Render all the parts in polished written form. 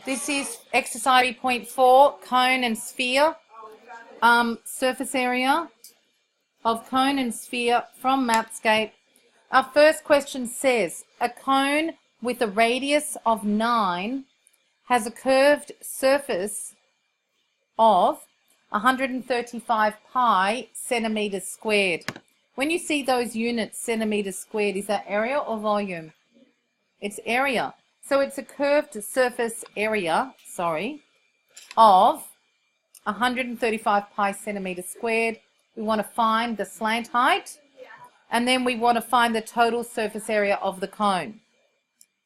This is exercise 3.4, cone and sphere. Surface area of cone and sphere from Mathscape. Our first question says, a cone with a radius of 9 has a curved surface of 135 pi centimeters squared. When you see those units, centimeters squared, is that area or volume? It's area. So it's a curved surface area, of 135 pi centimeters squared. We want to find the slant height, and then we want to find the total surface area of the cone.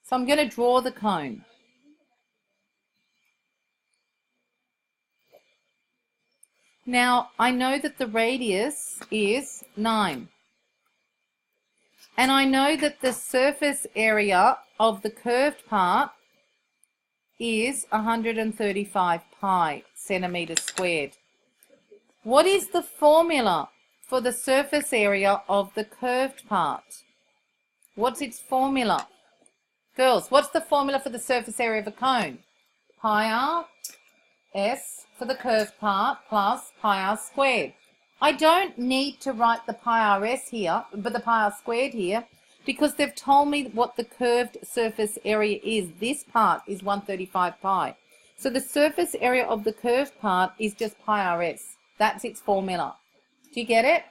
So I'm going to draw the cone. Now, I know that the radius is 9. And I know that the surface area of the curved part is 135 pi centimeters squared. What is the formula for the surface area of the curved part? What's its formula? Girls, what's the formula for the surface area of a cone? Pi r s for the curved part plus pi r squared. I don't need to write the pi rs here, but the pi r squared here, because they've told me what the curved surface area is. This part is 135 pi. So the surface area of the curved part is just pi rs. That's its formula. Do you get it?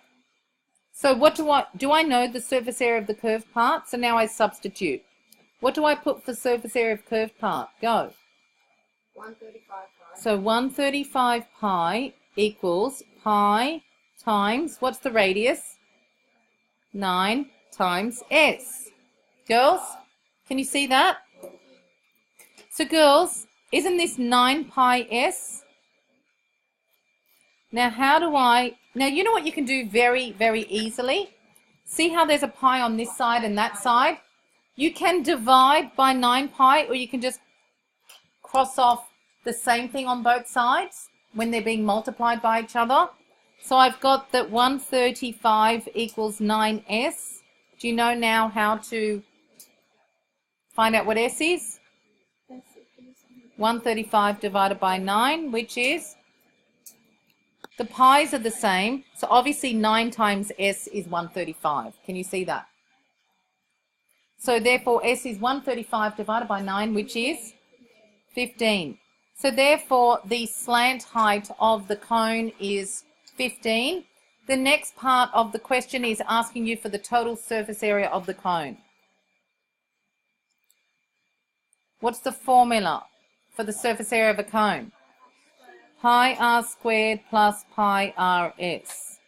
So what do I know the surface area of the curved part? So now I substitute. What do I put for surface area of curved part? Go. 135 pi. So 135 pi equals pi times, what's the radius? 9 times s. Girls, can you see that? So girls, isn't this 9 pi s? Now now you know what you can do very, very easily? See how there's a pi on this side and that side? You can divide by 9 pi, or you can just cross off the same thing on both sides when they're being multiplied by each other. So I've got that 135 equals 9s. Do you know now how to find out what s is? 135 divided by 9, which is? The pi's are the same, so obviously 9 times s is 135. Can you see that? So therefore s is 135 divided by 9, which is 15. So therefore the slant height of the cone is 15. The next part of the question is asking you for the total surface area of the cone. What's the formula for the surface area of a cone? Pi r squared plus pi rs.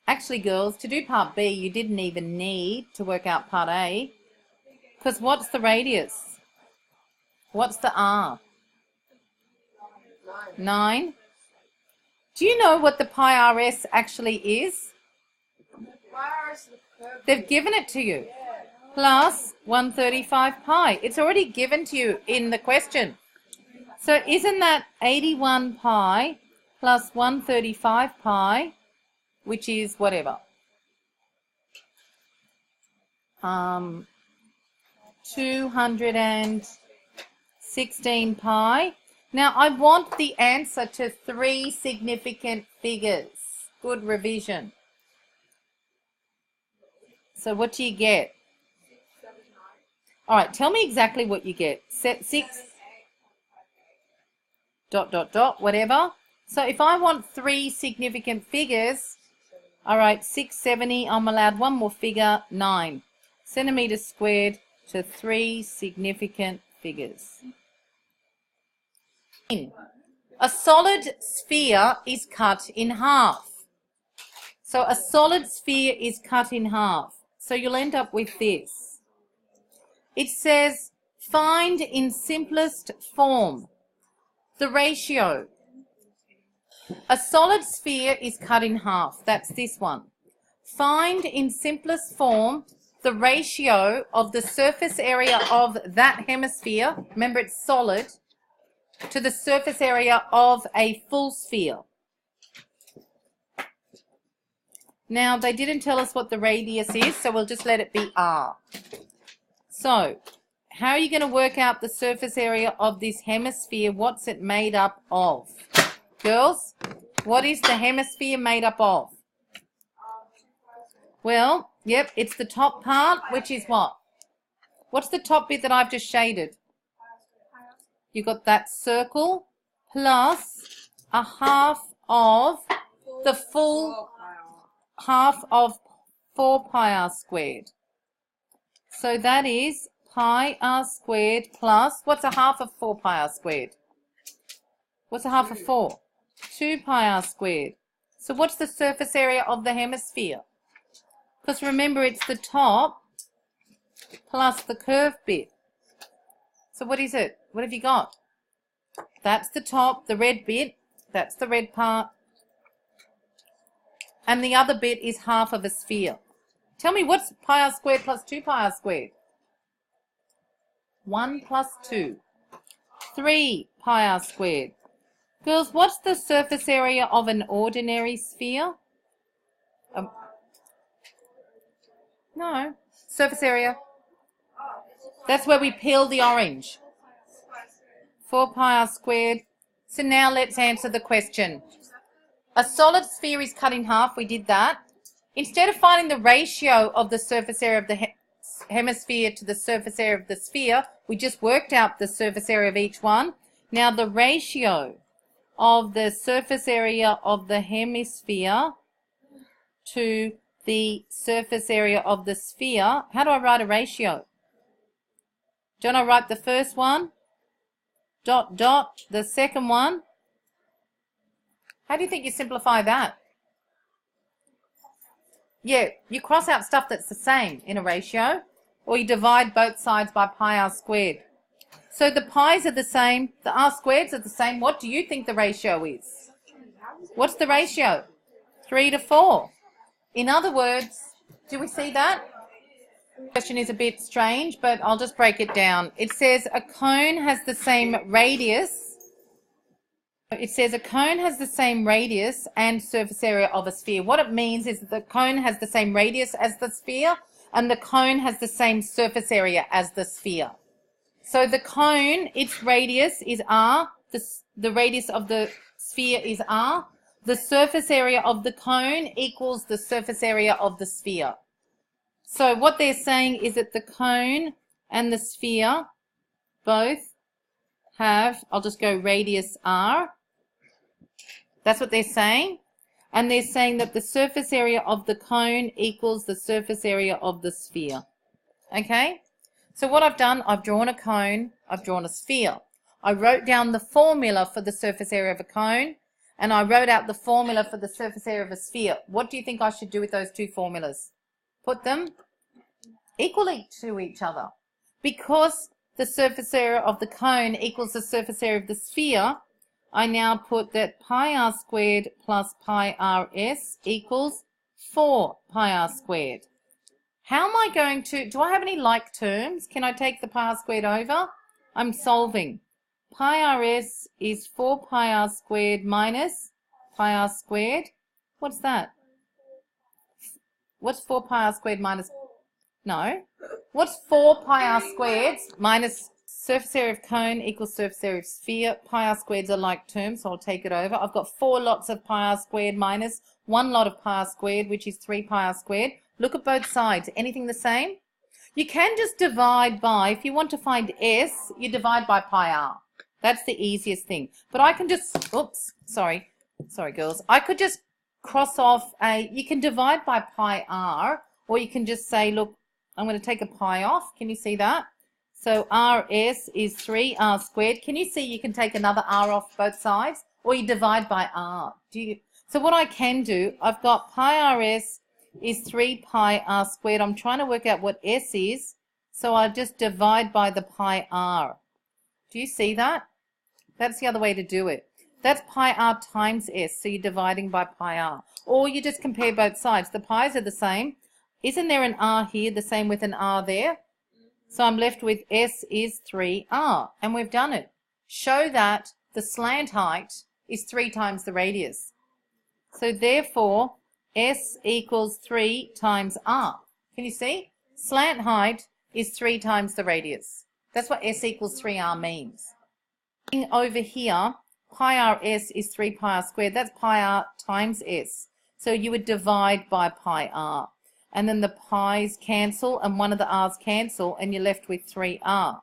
Actually, girls, to do part B, you didn't even need to work out part A, because what's the radius? What's the r? 9. Do you know what the pi rs actually is? They've given it to you. Plus 135 pi. It's already given to you in the question. So isn't that 81 pi plus 135 pi, which is whatever? 216 pi. Now I want the answer to 3 significant figures. Good revision. So what do you get? All right, tell me exactly what you get. Set 6 ... whatever. So if I want 3 significant figures, all right, 670, I'm allowed one more figure, 9 centimeters squared to 3 significant figures. A solid sphere is cut in half. So a solid sphere is cut in half. So you'll end up with this. It says, find in simplest form the ratio. A solid sphere is cut in half. That's this one. Find in simplest form the ratio of the surface area of that hemisphere, remember it's solid, to the surface area of a full sphere. Now, they didn't tell us what the radius is, so we'll just let it be r. So, how are you going to work out the surface area of this hemisphere? What's it made up of? Girls, what is the hemisphere made up of? Well, yep, it's the top part, which is what? What's the top bit that I've just shaded? You got that circle plus a half of the full half of 4 pi r squared. So that is pi r squared plus, what's a half of 4 pi r squared? What's a half of 4? 2 pi r squared. So what's the surface area of the hemisphere? Because remember, it's the top plus the curved bit. So what is it? What have you got? That's the top, the red bit. That's the red part. And the other bit is half of a sphere. Tell me, what's pi r squared plus 2 pi r squared? 1 plus 2. 3 pi r squared. Girls, what's the surface area of an ordinary sphere? No. Surface area. That's where we peel the orange. 4 pi r squared. So now let's answer the question. A solid sphere is cut in half. We did that. Instead of finding the ratio of the surface area of the hemisphere to the surface area of the sphere, we just worked out the surface area of each one. Now the ratio of the surface area of the hemisphere to the surface area of the sphere, how do I write a ratio? Don't I write the first one? Dot, dot, the second one. How do you think you simplify that? Yeah, you cross out stuff that's the same in a ratio, or you divide both sides by pi r squared. So the pi's are the same, the r squareds are the same. What do you think the ratio is? What's the ratio? 3 to 4. In other words, do we see that? The question is a bit strange, but I'll just break it down. It says a cone has the same radius. It says a cone has the same radius and surface area of a sphere. What it means is that the cone has the same radius as the sphere, and the cone has the same surface area as the sphere. So the cone, its radius is r, the radius of the sphere is r. The surface area of the cone equals the surface area of the sphere. So what they're saying is that the cone and the sphere both have, I'll just go radius r. That's what they're saying. And they're saying that the surface area of the cone equals the surface area of the sphere. Okay? So what I've done, I've drawn a cone, I've drawn a sphere. I wrote down the formula for the surface area of a cone, and I wrote out the formula for the surface area of a sphere. What do you think I should do with those two formulas? Put them equally to each other. Because the surface area of the cone equals the surface area of the sphere, I now put that pi r squared plus pi rs equals 4 pi r squared. How am I going to, do I have any like terms? Can I take the pi r squared over? I'm solving. Pi rs is 4 pi r squared minus pi r squared. What's that? What's 4 pi r squared minus? No. What's 4 pi r squared minus surface area of cone equals surface area of sphere? Pi r squareds are like terms, so I'll take it over. I've got 4 lots of pi r squared minus 1 lot of pi r squared, which is 3 pi r squared. Look at both sides. Anything the same? You can just divide by, if you want to find s, you divide by pi r. That's the easiest thing. But I can just, oops, sorry girls. I could just cross off you can divide by pi r, or you can just say, look, I'm going to take a pi off. Can you see that? So rs is 3r squared. Can you see you can take another r off both sides? Or you divide by r. So what I can do, I've got pi rs is 3 pi r squared. I'm trying to work out what s is. So I just divide by the pi r. Do you see that? That's the other way to do it. That's pi r times s, so you're dividing by pi r. Or you just compare both sides. The pi's are the same. Isn't there an r here, the same with an r there? So I'm left with s is 3r, and we've done it. Show that the slant height is 3 times the radius. So therefore, s equals 3 times r. Can you see? Slant height is 3 times the radius. That's what S equals 3R means. Over here, pi RS is 3 pi R squared. That's pi R times S. So you would divide by pi R. And then the pi's cancel and one of the R's cancel and you're left with 3R.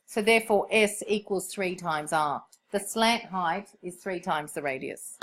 So therefore S equals 3 times R. The slant height is 3 times the radius.